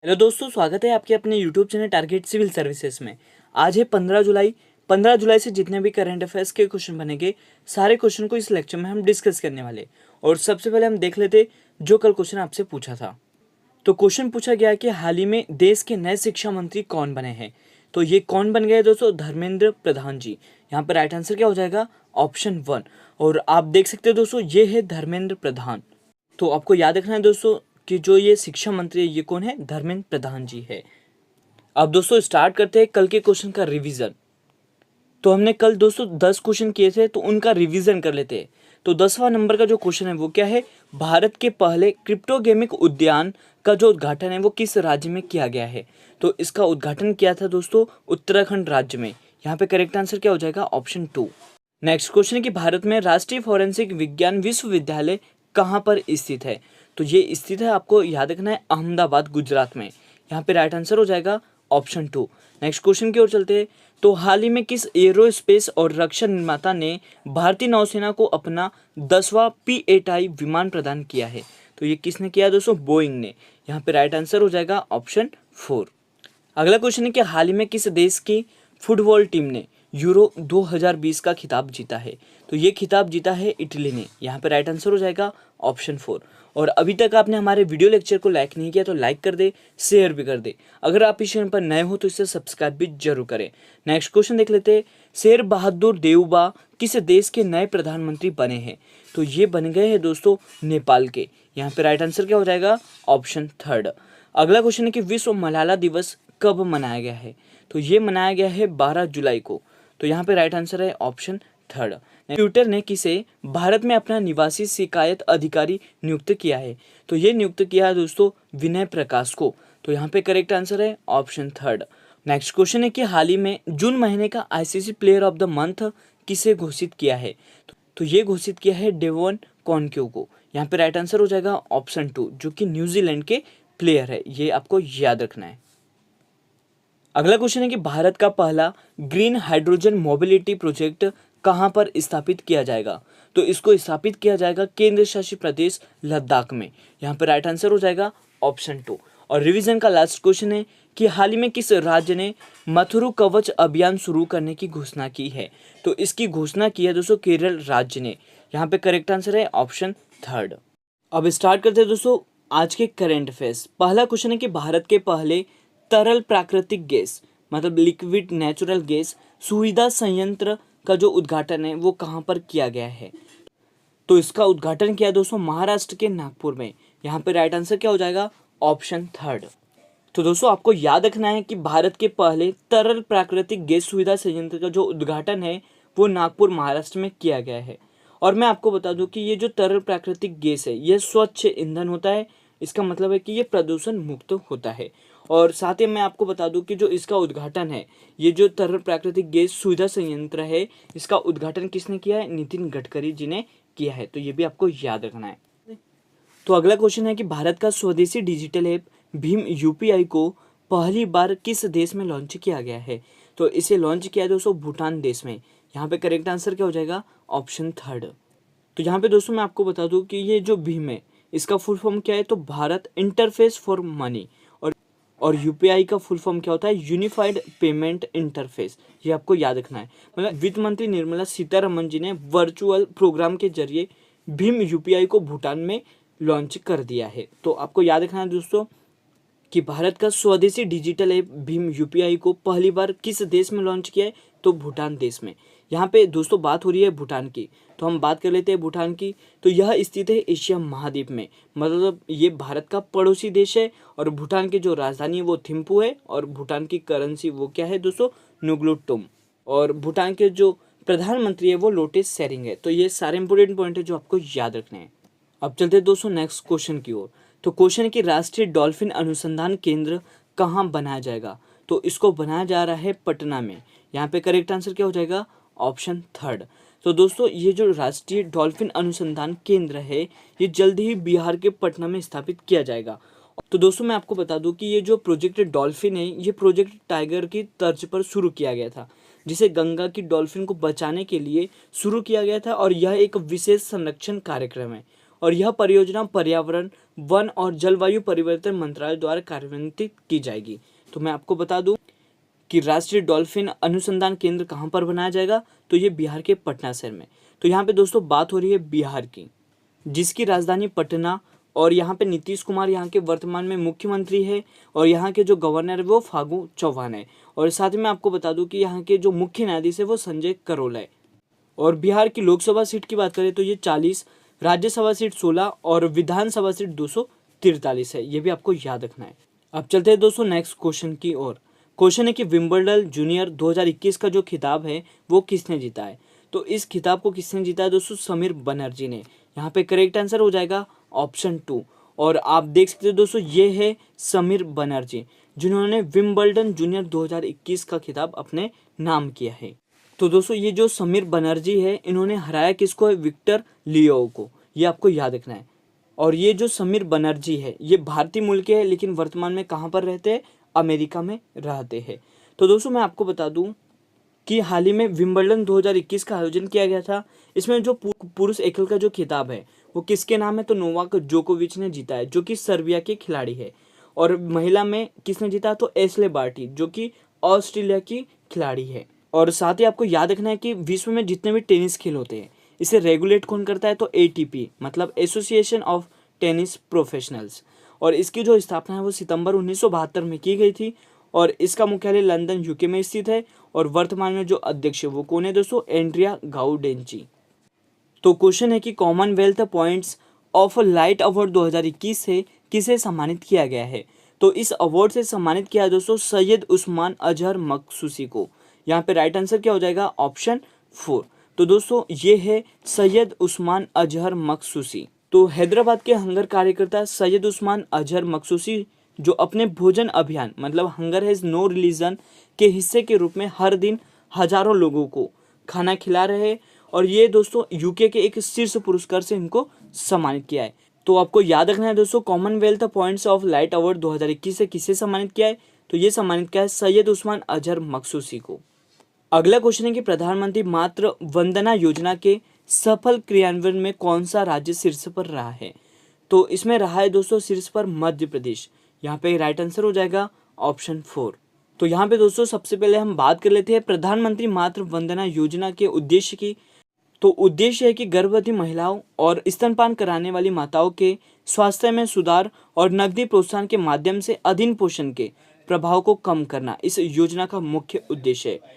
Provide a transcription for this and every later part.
Hello दोस्तों, स्वागत है आपके अपने YouTube channel target civil services में। आज है 15 जुलाई। 15 जुलाई से जितने भी करंट अफेयर्स के क्वेश्चन बनेंगे, सारे क्वेश्चन को इस लेक्चर में हम डिस्कस करने वाले। और सबसे पहले हम देख लेते जो कल क्वेश्चन आपसे पूछा था। तो क्वेश्चन पूछा गया कि हाल ही में देश के नए शिक्षा मंत्री कौन बने हैं। तो ये कौन बन गए दोस्तों? धर्मेंद्र प्रधान जी। यहाँ पे राइट आंसर क्या हो जाएगा? ऑप्शन 1। और आप देख सकते हो दोस्तों, ये है धर्मेंद्र प्रधान। तो आपको याद रखना है दोस्तों कि जो ये शिक्षा मंत्री है, ये कौन है? धर्मेंद्र प्रधान जी है। अब दोस्तों स्टार्ट करते हैं कल के क्वेश्चन का रिवीजन। तो हमने कल दोस्तों 10 क्वेश्चन किए थे, तो उनका रिवीजन कर लेते हैं। तो 10वां नंबर का जो क्वेश्चन है वो क्या है? भारत के पहले क्रिप्टोगेमिक उद्यान का जो उद्घाटन है वो किस राज्य में किया गया है? तो इसका उद्घाटन किया था दोस्तों उत्तराखंड राज्य में। यहाँ पे करेक्ट आंसर क्या हो जाएगा? ऑप्शन 2। नेक्स्ट क्वेश्चन है कि भारत में राष्ट्रीय फॉरेंसिक विज्ञान विश्वविद्यालय कहाँ पर स्थित है? तो ये स्थित है, आपको याद रखना है, अहमदाबाद गुजरात में। यहाँ पे राइट आंसर हो जाएगा ऑप्शन 2। नेक्स्ट क्वेश्चन की ओर चलते हैं। तो हाल ही में किस एरोस्पेस और रक्षा निर्माता ने भारतीय नौसेना को अपना 10वां P-8I विमान प्रदान किया है? तो ये किसने किया दोस्तों? बोइंग ने। यहाँ पे राइट आंसर हो जाएगा ऑप्शन 4। अगला क्वेश्चन है कि हाल ही में किस देश की फुटबॉल टीम ने यूरो 2020 का खिताब जीता है? तो ये खिताब जीता है इटली ने। यहाँ पे राइट आंसर हो जाएगा ऑप्शन 4। और अभी तक आपने हमारे वीडियो लेक्चर को लाइक नहीं किया तो लाइक कर दे, शेयर भी कर दे। अगर आप इस चैनल पर नए हो तो इसे सब्सक्राइब भी जरूर करें। नेक्स्ट क्वेश्चन देख लेते हैं। शेर बहादुर देउबा किस देश के नए प्रधानमंत्री बने हैं? तो ये बन गए हैं दोस्तों नेपाल के। यहाँ पे राइट आंसर क्या हो जाएगा? ऑप्शन 3। अगला क्वेश्चन है कि विश्व मलाला दिवस कब मनाया गया है? तो ये मनाया गया है 12 जुलाई को। तो यहाँ पे राइट आंसर है ऑप्शन 3। ट्विटर ने किसे भारत में अपना निवासी शिकायत अधिकारी नियुक्त किया है? तो ये नियुक्त किया है दोस्तों विनय प्रकाश को। तो यहाँ पे करेक्ट आंसर है ऑप्शन 3। नेक्स्ट क्वेश्चन है कि हाल ही में जून महीने का ICC player of the month किसे घोषित किया है? तो ये घोषित किया है डेवन कॉनक्यू को। यहाँ पे राइट आंसर हो जाएगा ऑप्शन 2, जो कि न्यूजीलैंड के प्लेयर है। ये आपको याद रखना है। अगला क्वेश्चन है कि भारत का पहला ग्रीन हाइड्रोजन मोबिलिटी प्रोजेक्ट कहां पर स्थापित किया जाएगा? तो इसको स्थापित किया जाएगा केंद्र शासित प्रदेश लद्दाख में। यहाँ पर राइट आंसर हो जाएगा ऑप्शन 2। और रिवीजन का लास्ट क्वेश्चन है कि हाल ही में किस राज्य ने मथुरु कवच अभियान शुरू करने की घोषणा की है? तो इसकी घोषणा की है दोस्तों केरल राज्य ने। यहाँ पे करेक्ट आंसर है ऑप्शन 3। अब स्टार्ट करते हैं दोस्तों आज के करेंट अफेयर्स। पहला क्वेश्चन है कि भारत के पहले तरल प्राकृतिक गैस मतलब लिक्विड नेचुरल गैस सुविधा संयंत्र का जो उद्घाटन है वो कहाँ पर किया गया है? तो इसका उद्घाटन किया दोस्तों महाराष्ट्र के नागपुर में। यहाँ पे राइट आंसर क्या हो जाएगा? ऑप्शन 3। तो दोस्तों आपको याद रखना है कि भारत के पहले तरल प्राकृतिक गैस सुविधा संयंत्र का जो उद्घाटन है वो नागपुर महाराष्ट्र में किया गया है। और मैं आपको बता दूं कि ये जो तरल प्राकृतिक गैस है ये स्वच्छ ईंधन होता है। इसका मतलब है कि ये प्रदूषण मुक्त होता है। और साथ ही मैं आपको बता दूं कि जो इसका उद्घाटन है, ये जो तरल प्राकृतिक गैस सुविधा संयंत्र है, इसका उद्घाटन किसने किया है? नितिन गडकरी जी ने किया है। तो ये भी आपको याद रखना है। तो अगला क्वेश्चन है कि भारत का स्वदेशी डिजिटल ऐप भीम यूपीआई को पहली बार किस देश में लॉन्च किया गया है? तो इसे लॉन्च किया है दोस्तों भूटान देश में। यहाँ पे करेक्ट आंसर क्या हो जाएगा? ऑप्शन 3। तो यहाँ पे दोस्तों मैं आपको बता दूं कि ये जो भीम है इसका फुल फॉर्म क्या है? तो भारत इंटरफेस फॉर मनी। और यूपीआई का फुल फॉर्म क्या होता है? Unified payment interface. ये आपको याद रखना है। मतलब वित्त मंत्री निर्मला सीतारमन जी ने वर्चुअल प्रोग्राम के जरिए भीम यूपीआई को भूटान में लॉन्च कर दिया है। तो आपको याद रखना है दोस्तों कि भारत का स्वदेशी डिजिटल ऐप भीम यूपीआई को पहली बार किस देश में लॉन्च किया है? तो भूटान देश में। यहाँ पे दोस्तों बात हो रही है भूटान की, तो हम बात कर लेते हैं भूटान की। तो यह स्थित है एशिया महाद्वीप में, मतलब ये भारत का पड़ोसी देश है। और भूटान की जो राजधानी है वो थिम्पू है। और भूटान की करेंसी वो क्या है दोस्तों? नुग्लुटुम। और भूटान के जो प्रधानमंत्री है वो लोटे शेरिंग है। तो ये सारे इंपॉर्टेंट पॉइंट है जो आपको याद रखने हैं। अब चलते हैं दोस्तों नेक्स्ट क्वेश्चन की ओर। तो क्वेश्चन है कि राष्ट्रीय डॉल्फिन अनुसंधान केंद्र कहाँ बनाया जाएगा? तो इसको बनाया जा रहा है पटना में। यहाँ पे करेक्ट आंसर क्या हो जाएगा? ऑप्शन 3। तो दोस्तों ये जो राष्ट्रीय डॉल्फिन अनुसंधान केंद्र है ये जल्द ही बिहार के पटना में स्थापित किया जाएगा। तो दोस्तों मैं आपको बता दूं कि ये जो प्रोजेक्ट डॉल्फिन है ये प्रोजेक्ट टाइगर की तर्ज पर शुरू किया गया था, जिसे गंगा की डॉल्फिन को बचाने के लिए शुरू किया गया था। और यह एक विशेष संरक्षण कार्यक्रम है। और यह परियोजना पर्यावरण, वन और जलवायु परिवर्तन मंत्रालय द्वारा कार्यान्वित की जाएगी। तो मैं आपको बता दूं कि राष्ट्रीय डॉल्फिन अनुसंधान केंद्र कहाँ पर बनाया जाएगा, तो ये बिहार के पटना शहर में। तो यहाँ पे दोस्तों बात हो रही है बिहार की, जिसकी राजधानी पटना, और यहाँ पे नीतीश कुमार यहाँ के वर्तमान में मुख्यमंत्री है, और यहाँ के जो गवर्नर है वो फागू चौहान है। और साथ ही मैं आपको बता दूं कि यहाँ के जो मुख्य न्यायाधीश है वो संजय करोल है। और बिहार की लोकसभा सीट की बात करें तो ये 40, राज्यसभा सीट 16 और विधानसभा सीट 243 है। ये भी आपको याद रखना है। अब चलते हैं दोस्तों नेक्स्ट क्वेश्चन की ओर। क्वेश्चन है कि विंबलडन जूनियर 2021 का जो खिताब है वो किसने जीता है। तो इस खिताब को किसने जीता है दोस्तों, समीर बनर्जी ने। यहाँ पे करेक्ट आंसर हो जाएगा ऑप्शन 2। और आप देख सकते हो दोस्तों ये है समीर बनर्जी, जिन्होंने विंबलडन जूनियर 2021 का खिताब अपने नाम किया है। तो दोस्तों ये जो समीर बनर्जी है, इन्होंने हराया किसको है, विक्टर लियो को। ये आपको याद रखना है। और ये जो समीर बनर्जी है ये भारतीय मूल के हैं, लेकिन वर्तमान में कहाँ पर रहते हैं, अमेरिका में रहते हैं। तो दोस्तों मैं आपको बता दूं कि हाल ही में विंबलडन 2021 का आयोजन किया गया था। इसमें जो पुरुष एकल का जो खिताब है वो किसके नाम है, तो नोवाक जोकोविच ने जीता है, जो कि सर्बिया के खिलाड़ी है। और महिला में किसने जीता, तो एशले बार्टी, जो कि ऑस्ट्रेलिया की खिलाड़ी है। और साथ ही आपको याद रखना है कि विश्व में जितने भी टेनिस खेल होते हैं इसे रेगुलेट कौन करता है, तो एटीपी मतलब एसोसिएशन ऑफ टेनिस प्रोफेशनल्स। और इसकी जो स्थापना है वो सितंबर 1972 में की गई थी, और इसका मुख्यालय लंदन यूके में स्थित है। और वर्तमान में जो अध्यक्ष है वो कौन है दोस्तों, एंड्रिया गाउडेंची। तो क्वेश्चन है कि Commonwealth points of light award 2021 से किसे सम्मानित किया गया है। तो इस अवार्ड से सम्मानित किया है दोस्तों सैयद उस्मान अजहर मखसूसी को। यहाँ पे राइट आंसर क्या हो जाएगा, ऑप्शन 4। तो दोस्तों ये है सैयद उस्मान अजहर मखसूसी। तो हैदराबाद के हंगर कार्यकर्ता सैयद उस्मान अजहर मखसूसी, जो अपने भोजन अभियान मतलब हंगर हैज नो रिलीजन के हिस्से के रूप में हर दिन हजारों लोगों को खाना खिला रहे हैं। और ये दोस्तों यूके के एक शीर्ष पुरस्कार से इनको सम्मानित किया है। तो आपको याद रखना है दोस्तों, Commonwealth points of light award 2021 से किसे सम्मानित किया है, तो ये सम्मानित किया है सैयद उस्मान अजहर मखसूसी को। अगला क्वेश्चन है कि प्रधानमंत्री मातृ वंदना योजना के सफल क्रियान्वयन में कौन सा राज्य शीर्ष पर रहा है। तो इसमें रहा है दोस्तों शीर्ष पर मध्य प्रदेश। यहाँ पे राइट आंसर हो जाएगा ऑप्शन 4। तो यहाँ पे दोस्तों सबसे पहले हम बात कर लेते हैं प्रधानमंत्री मातृ वंदना योजना के उद्देश्य की। तो उद्देश्य है कि गर्भवती महिलाओं और स्तनपान कराने वाली माताओं के स्वास्थ्य में सुधार और नकदी प्रोत्साहन के माध्यम से अधीन पोषण के प्रभाव को कम करना इस योजना का मुख्य उद्देश्य है।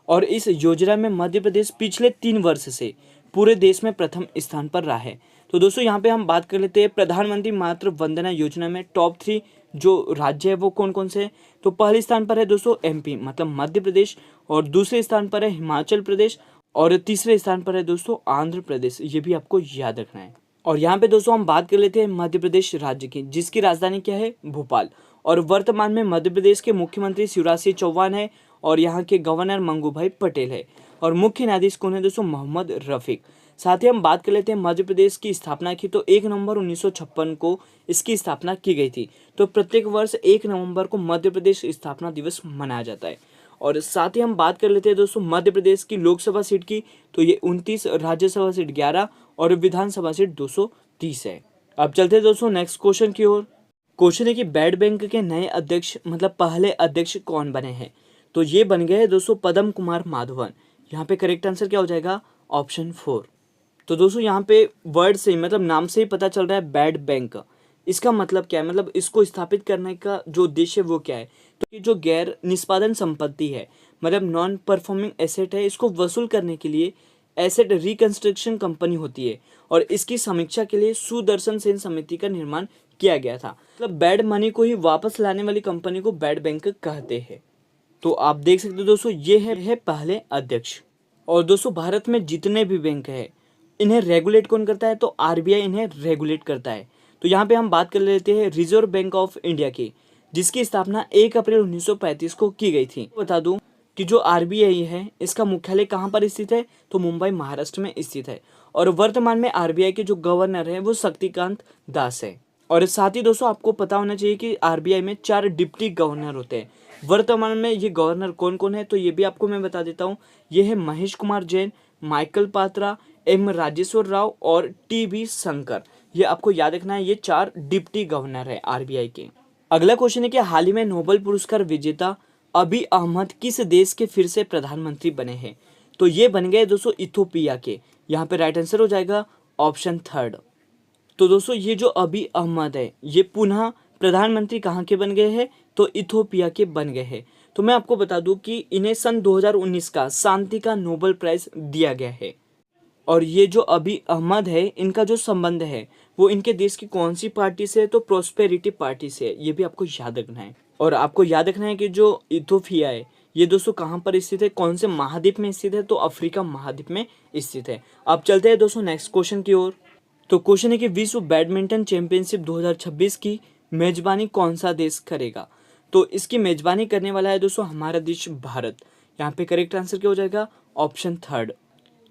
और इस योजना में मध्य प्रदेश पिछले 3 वर्ष से पूरे देश में प्रथम स्थान पर रहा है। तो दोस्तों यहाँ पे हम बात कर लेते हैं प्रधानमंत्री मातृ वंदना योजना में टॉप 3 जो राज्य है वो कौन कौन से हैं। तो पहले स्थान पर है दोस्तों एमपी मतलब मध्य प्रदेश, और दूसरे स्थान पर है हिमाचल प्रदेश, और तीसरे स्थान पर है दोस्तों आंध्र प्रदेश। ये भी आपको याद रखना है। और यहाँ पे दोस्तों हम बात कर लेते हैं मध्य प्रदेश राज्य की, जिसकी राजधानी क्या है, भोपाल। और वर्तमान में मध्य प्रदेश के मुख्यमंत्री शिवराज सिंह चौहान है, और यहाँ के गवर्नर मंगू भाई पटेल है। और मुख्य न्यायाधीश कौन है दोस्तों, मोहम्मद रफीक। साथ ही हम बात कर लेते हैं मध्य प्रदेश की स्थापना की। तो 1 नवंबर 1956 को इसकी स्थापना की गई थी। तो प्रत्येक वर्ष 1 नवंबर को मध्य प्रदेश स्थापना दिवस मनाया जाता है। और साथ ही हम बात कर लेते हैं दोस्तों मध्य प्रदेश की लोकसभा सीट की। तो ये 29, राज्यसभा सीट 11 और विधानसभा सीट 230 है। अब चलते हैं दोस्तों नेक्स्ट क्वेश्चन की ओर। क्वेश्चन है कि बैड बैंक के नए अध्यक्ष मतलब पहले अध्यक्ष कौन बने हैं। तो ये बन गए दोस्तों पद्म कुमार माधवन। यहाँ पे करेक्ट आंसर क्या हो जाएगा, ऑप्शन 4। तो दोस्तों यहाँ पे वर्ड से मतलब नाम से ही पता चल रहा है बैड बैंक। इसका मतलब क्या है, मतलब इसको स्थापित करने का जो उद्देश्य है वो क्या है। तो ये जो गैर निष्पादन संपत्ति है मतलब नॉन परफॉर्मिंग एसेट है, इसको वसूल करने के लिए एसेट रिकंस्ट्रक्शन कंपनी होती है। और इसकी समीक्षा के लिए सुदर्शन सेन समिति का निर्माण किया गया था। मतलब बैड मनी को ही वापस लाने वाली कंपनी को बैड बैंक कहते हैं। तो आप देख सकते हो दोस्तों ये है पहले अध्यक्ष। और दोस्तों भारत में जितने भी बैंक है इन्हें रेगुलेट कौन करता है, तो आरबीआई इन्हें रेगुलेट करता है। तो यहाँ पे हम बात कर लेते हैं रिजर्व बैंक ऑफ इंडिया की, जिसकी स्थापना 1 अप्रैल 1935 को की गई थी। बता दूं कि जो आरबीआई है इसका मुख्यालय कहाँ पर स्थित है, तो मुंबई महाराष्ट्र में स्थित है। और वर्तमान में आरबीआई के जो गवर्नर है वो शक्तिकांत दास है। और साथ ही दोस्तों आपको पता होना चाहिए कि आरबीआई में 4 डिप्टी गवर्नर होते हैं। वर्तमान में ये गवर्नर कौन कौन है, तो ये भी आपको मैं बता देता हूँ। ये है महेश कुमार जैन, माइकल पात्रा, एम राजेश्वर राव और टी.बी. शंकर। ये आपको याद रखना है, ये 4 डिप्टी गवर्नर है आरबीआई के। अगला क्वेश्चन है कि हाल ही में नोबेल पुरस्कार विजेता अभी अहमद किस देश के फिर से प्रधानमंत्री बने हैं? तो ये बन गए दोस्तों इथोपिया के। यहाँ पे राइट आंसर हो जाएगा ऑप्शन 3। तो दोस्तों ये जो अभी अहमद है ये पुनः प्रधानमंत्री कहाँ के बन गए हैं? तो इथोपिया के बन गए हैं। तो मैं आपको बता दूं कि इन्हें सन 2019 का शांति का नोबेल प्राइज दिया गया है। और ये जो अभी अहमद है इनका जो संबंध है वो इनके देश की कौन सी पार्टी से है? तो प्रोस्पेरिटी पार्टी से है। ये भी आपको याद रखना है। और आपको याद रखना है कि जो इथोपिया है ये दोस्तों कहाँ पर स्थित है, कौन से महाद्वीप में स्थित है? तो अफ्रीका महाद्वीप में स्थित है। अब चलते हैं दोस्तों नेक्स्ट क्वेश्चन की ओर। तो क्वेश्चन है कि विश्व बैडमिंटन चैंपियनशिप 2026 की मेजबानी कौन सा देश करेगा? तो इसकी मेजबानी करने वाला है दोस्तों हमारा देश भारत। यहाँ पे करेक्ट आंसर क्या हो जाएगा? ऑप्शन 3।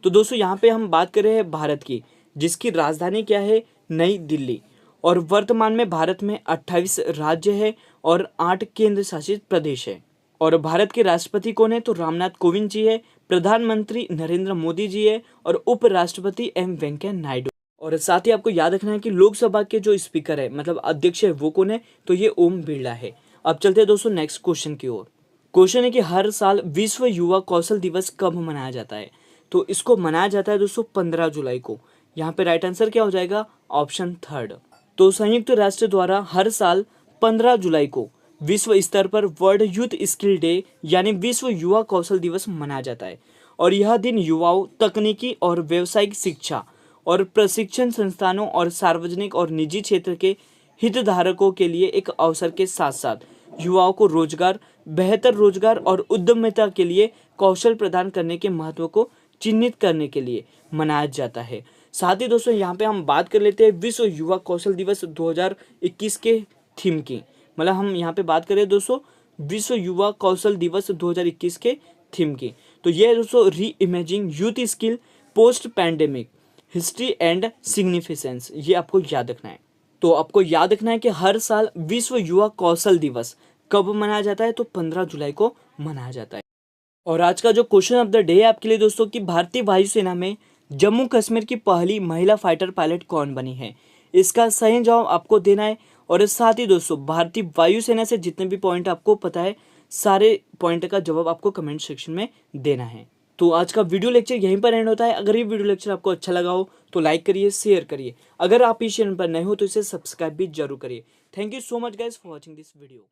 तो दोस्तों यहाँ पे हम बात कर रहे हैं भारत की, जिसकी राजधानी क्या है? नई दिल्ली। और वर्तमान में भारत में 28 राज्य है और 8 केंद्र शासित प्रदेश है। और भारत के राष्ट्रपति कौन है? तो रामनाथ कोविंद जी है, प्रधानमंत्री नरेंद्र मोदी जी है और उपराष्ट्रपति एम वेंकैया नायडू। और साथ ही आपको याद रखना है कि लोकसभा के जो स्पीकर है मतलब अध्यक्ष है वो कौन है? तो ये ओम बिरला है। अब चलते हैं दोस्तों नेक्स्ट क्वेश्चन की ओर। क्वेश्चन है कि हर साल विश्व युवा कौशल दिवस कब मनाया जाता है? तो इसको मनाया जाता है दोस्तों 15 जुलाई को। यहाँ पे राइट आंसर क्या हो जाएगा? ऑप्शन 3। तो संयुक्त राष्ट्र द्वारा हर साल 15 जुलाई को विश्व स्तर पर वर्ल्ड यूथ स्किल डे यानी विश्व युवा कौशल दिवस मनाया जाता है। और यह दिन युवाओं, तकनीकी और व्यावसायिक शिक्षा और प्रशिक्षण संस्थानों और सार्वजनिक और निजी क्षेत्र के हितधारकों के लिए एक अवसर के साथ साथ युवाओं को रोजगार, बेहतर रोजगार और उद्यमिता के लिए कौशल प्रदान करने के महत्व को चिन्हित करने के लिए मनाया जाता है। साथ ही दोस्तों यहाँ पे हम बात कर लेते हैं विश्व युवा कौशल दिवस 2021 के थीम की। मतलब हम यहाँ पे बात करें दोस्तों विश्व युवा कौशल दिवस 2021 के थीम की। तो ये है दोस्तों री imaging youth skill post pandemic history and significance. ये आपको याद रखना है। तो आपको याद रखना है कि हर साल विश्व युवा कौशल दिवस कब मनाया जाता है? तो 15 जुलाई को मनाया जाता है। और आज का जो क्वेश्चन ऑफ द डे है आपके लिए दोस्तों कि भारतीय वायुसेना में जम्मू कश्मीर की पहली महिला फाइटर पायलट कौन बनी है? इसका सही जवाब आपको देना है। और साथ ही दोस्तों भारतीय वायुसेना से जितने भी पॉइंट आपको पता है सारे पॉइंट का जवाब आपको कमेंट सेक्शन में देना है। तो आज का वीडियो लेक्चर यहीं पर एंड होता है। अगर ये वीडियो लेक्चर आपको अच्छा लगा हो तो लाइक करिए, शेयर करिए। अगर आप इस चैनल पर नए हो तो इसे सब्सक्राइब भी जरूर करिए। Thank you so much guys for watching this video.